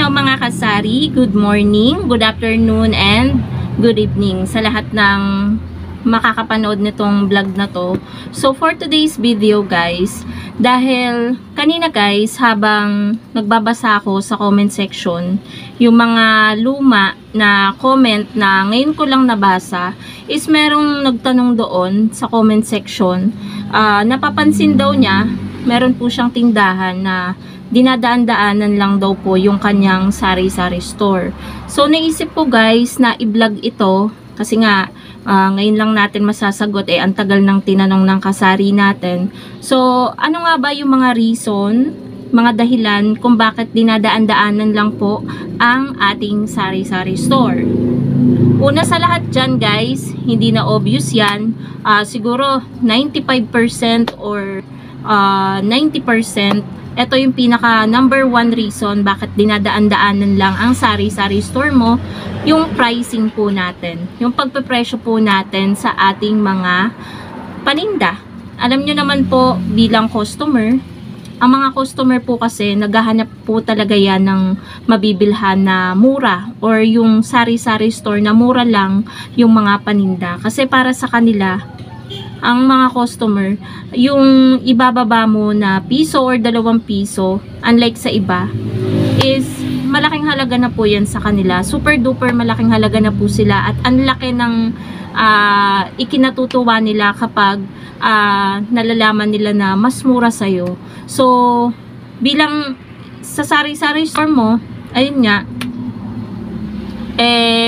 araw mga kasari, good morning, good afternoon, and good evening sa lahat ng makakapanood nitong vlog na to. So for today's video guys, dahil kanina guys habang nagbabasa ako sa comment section, yung mga luma na comment na ngayon ko lang nabasa is merong nagtanong doon sa comment section, napapansin daw niya meron po siyang tindahan na dinadaan-daanan lang daw po yung kanyang sari-sari store. So naisip ko guys na i-vlog ito kasi nga ngayon lang natin masasagot, ang tagal ng tinanong ng kasari natin. So ano nga ba yung mga reason, mga dahilan kung bakit dinadaan-daanan lang po ang ating sari-sari store? Una sa lahat dyan guys, hindi na obvious yan. Siguro 95% or 90%, ito yung pinaka number one reason bakit dinadaan-daanan lang ang sari-sari store mo, yung pricing po natin, yung pagpepresyo po natin sa ating mga paninda. Alam nyo naman po bilang customer, ang mga customer po kasi naghahanap po talaga yan ng mabibilhan na mura or yung sari-sari store na mura lang yung mga paninda. Kasi para sa kanila, ang mga customer, yung ibababa mo na piso or 2 piso, unlike sa iba, is malaking halaga na po yan sa kanila. Super duper malaking halaga na po sila at ang laki ng ikinatutuwa nila kapag nalalaman nila na mas mura sa'yo. So, bilang sa sari-sari store mo, ayun nga,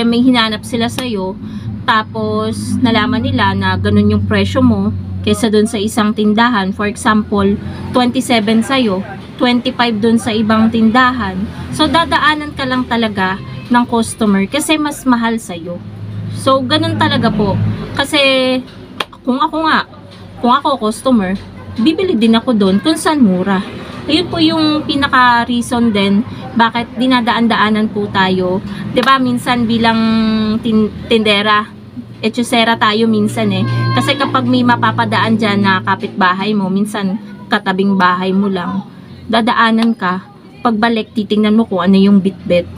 may hinanap sila sa'yo, tapos nalaman nila na ganun yung presyo mo kaysa dun sa isang tindahan. For example, 27 sa'yo, 25 dun sa ibang tindahan. So dadaanan ka lang talaga ng customer kasi mas mahal sa'yo. So ganun talaga po. Kasi kung ako customer, bibili din ako dun kung saan mura. Ayun po yung pinaka reason din bakit dinadaan-daanan po tayo. 'Di ba minsan bilang tindera, etchusera tayo minsan Kasi kapag may mapapadaan diyan na kapitbahay mo, minsan katabing bahay mo lang, dadaanan ka, pagbalik titingnan mo kung ano yung bitbit.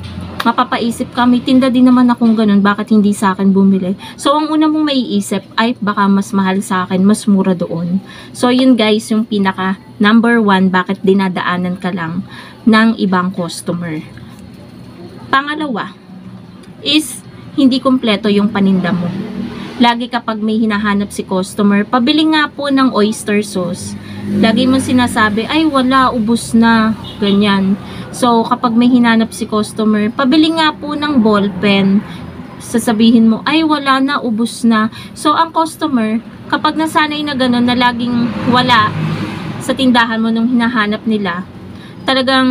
Mapapaisip ka, may tinda din naman akong ganun, bakit hindi sa akin bumili? So, ang una mong maiisip, ay baka mas mahal sa akin, mas mura doon. So, yun guys, yung pinaka number one, bakit dinadaanan ka lang ng ibang customer. Pangalawa, is hindi kumpleto yung paninda mo. Lagi kapag may hinahanap si customer, pabili nga po ng oyster sauce. Lagi mo sinasabi, ay wala, ubos na, ganyan. So, kapag may hinanap si customer, pabili nga po ng ballpen. Sasabihin mo, ay wala na, ubos na. So, ang customer, kapag nasanay na gano'n na laging wala sa tindahan mo nung hinahanap nila, talagang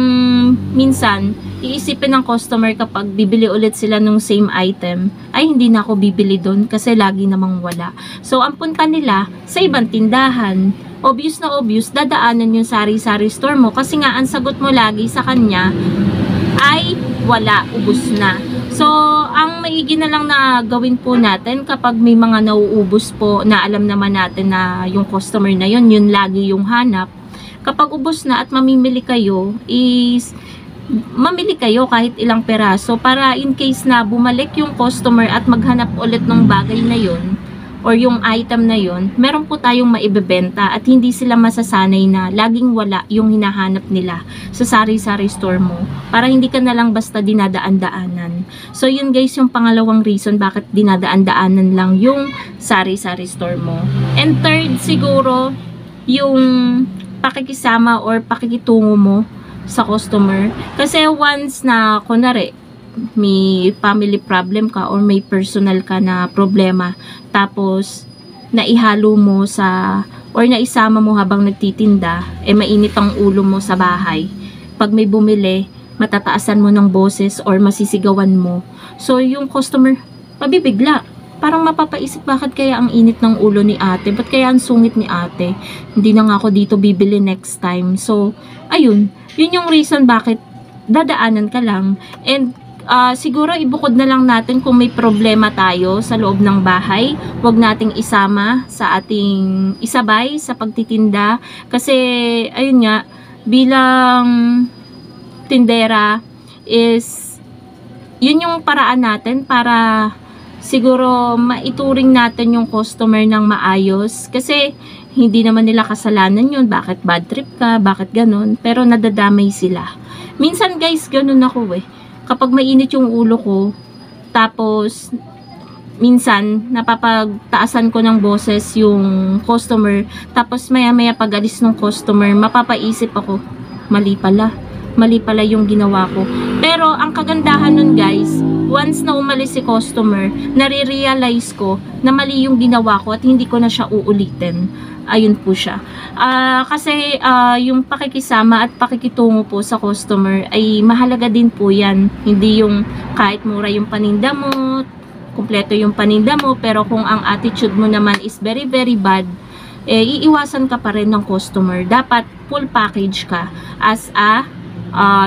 minsan, iisipin ng customer kapag bibili ulit sila ng same item, ay hindi na ako bibili doon kasi lagi namang wala. So, ang punta nila sa ibang tindahan, obvious na obvious, dadaanan yung sari-sari store mo kasi nga ang sagot mo lagi sa kanya ay wala, ubos na. So, ang maigi na lang na gawin po natin kapag may mga nauubos po na alam naman natin na yung customer na yun lagi yung hanap. Kapag ubos na at mamimili kayo, is mamili kayo kahit ilang peraso para in case na bumalik yung customer at maghanap ulit ng bagay na yun or yung item na yun, meron po tayong maibebenta at hindi sila masasanay na laging wala yung hinahanap nila sa sari-sari store mo para hindi ka na lang basta dinadaan-daanan. So yun guys, yung pangalawang reason bakit dinadaan-daanan lang yung sari-sari store mo. And third siguro, yung pakikisama or pakikitungo mo sa customer. Kasi once na kunwari may family problem ka or may personal ka na problema, tapos naihalo mo sa or naisama mo habang nagtitinda, mainit ang ulo mo sa bahay. Pag may bumili, matataasan mo ng boses or masisigawan mo. So yung customer, mabibigla. Parang mapapaisip, bakit kaya ang init ng ulo ni ate? Ba't kaya ang sungit ni ate? Hindi na nga ako dito bibili next time. So, ayun. Yun yung reason bakit dadaanan ka lang. And siguro ibukod na lang natin kung may problema tayo sa loob ng bahay. Huwag nating isama sa ating isabay sa pagtitinda. Kasi, ayun nga, bilang tindera, is yun yung paraan natin para siguro maituring natin yung customer ng maayos. Kasi hindi naman nila kasalanan yun. Bakit bad trip ka? Bakit ganun? Pero nadadamay sila. Minsan guys, ganun ako eh. Kapag mainit yung ulo ko, tapos minsan napapagtaasan ko ng boses yung customer, tapos maya maya pag alis ng customer, mapapaisip ako, mali pala yung ginawa ko. Pero ang kagandahan nun guys, once na umalis si customer, nare-realize ko na mali yung ginawa ko at hindi ko na siya uulitin. Ayun po siya. Kasi yung pakikisama at pakikitungo po sa customer ay mahalaga din po yan. Hindi yung kahit mura yung paninda mo, kumpleto yung paninda mo, pero kung ang attitude mo naman is very very bad, iiwasan ka pa rin ng customer. Dapat full package ka as a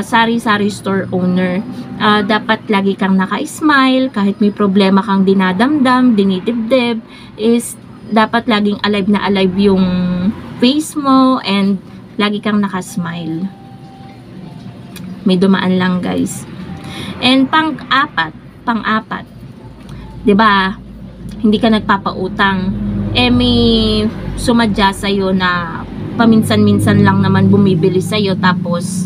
sari-sari store owner. Dapat lagi kang naka-smile, kahit may problema kang dinadamdam, dinidibdib, is dapat laging alive na alive yung face mo and lagi kang naka-smile. May dumaan lang guys. And pang-apat, 'di ba? Hindi ka nagpapautang. May sumadya sa'yo na paminsan-minsan lang naman bumibili sa'yo, tapos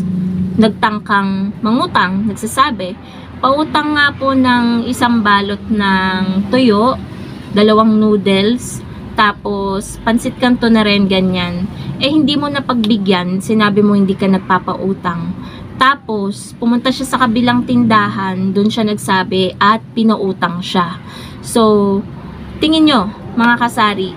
nagtangkang mangutang, nagsasabi, pautang nga po ng isang balot ng tuyo, 2 noodles, tapos pansit kanto na rin, ganyan. Hindi mo na pagbigyan, sinabi mo hindi ka nagpapautang. Tapos pumunta siya sa kabilang tindahan, doon siya nagsabi at pinautang siya. So tingin nyo mga kasari,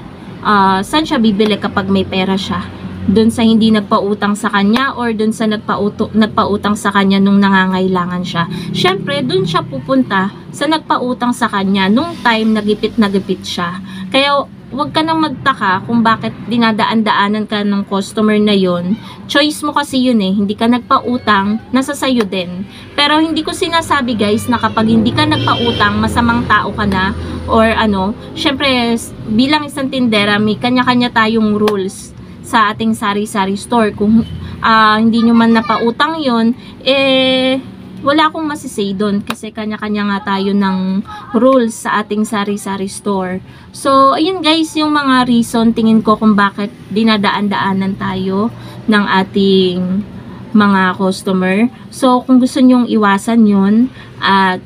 saan siya bibili kapag may pera siya? Doon sa hindi nagpautang sa kanya or doon sa nagpautang sa kanya nung nangangailangan siya? Syempre doon siya pupunta sa nagpautang sa kanya nung time nagipit siya. Kaya huwag ka nang magtaka kung bakit dinadaan-daanan ka ng customer na yon. Choice mo kasi yun eh. Hindi ka nagpautang, nasa sayo din. Pero hindi ko sinasabi guys na kapag hindi ka nagpautang, masamang tao ka na or ano. Syempre bilang isang tindera, may kanya-kanya tayong rules sa ating sari-sari store. Kung hindi nyo man napautang yon, wala akong masisay doon kasi kanya-kanya nga tayo ng rules sa ating sari-sari store. So, ayun guys, yung mga reason tingin ko kung bakit dinadaan-daanan tayo ng ating mga customer. So, kung gusto nyong iwasan yun at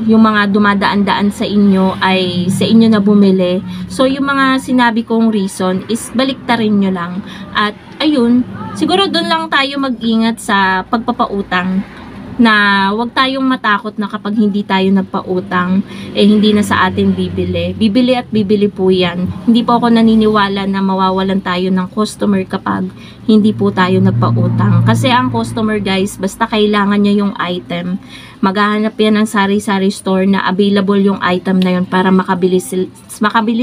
yung mga dumadaan-daan sa inyo ay sa inyo na bumili. So, yung mga sinabi kong reason is baliktarin nyo lang. At ayun, siguro doon lang tayo mag-ingat sa pagpapautang, na wag tayong matakot na kapag hindi tayo nagpautang, hindi na sa atin bibili. Bibili at bibili po yan. Hindi po ako naniniwala na mawawalan tayo ng customer kapag hindi po tayo nagpautang. Kasi ang customer guys, basta kailangan niya yung item, maghahanap yan ng sari-sari store na available yung item na yun para makabili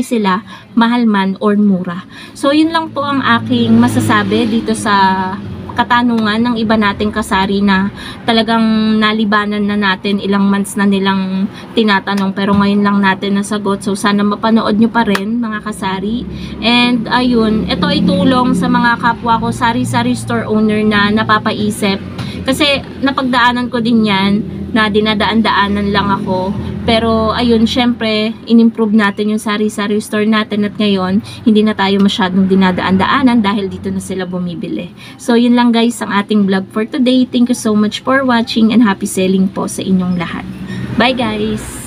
sila, mahal man or mura. So yun lang po ang aking masasabi dito sa katanungan ng iba nating kasari na talagang nalibanan na natin, ilang months na nilang tinatanong pero ngayon lang natin nasagot. So sana mapanood nyo pa rin mga kasari. And ayun, ito ay tulong sa mga kapwa ko sari-sari store owner na napapaisip, kasi napagdaanan ko din yan, na dinadaan-daanan lang ako. Pero ayun, syempre in-improve natin yung sari-sari store natin at ngayon hindi na tayo masyadong dinadaan-daanan dahil dito na sila bumibili. So yun lang guys ang ating vlog for today. Thank you so much for watching and happy selling po sa inyong lahat. Bye guys!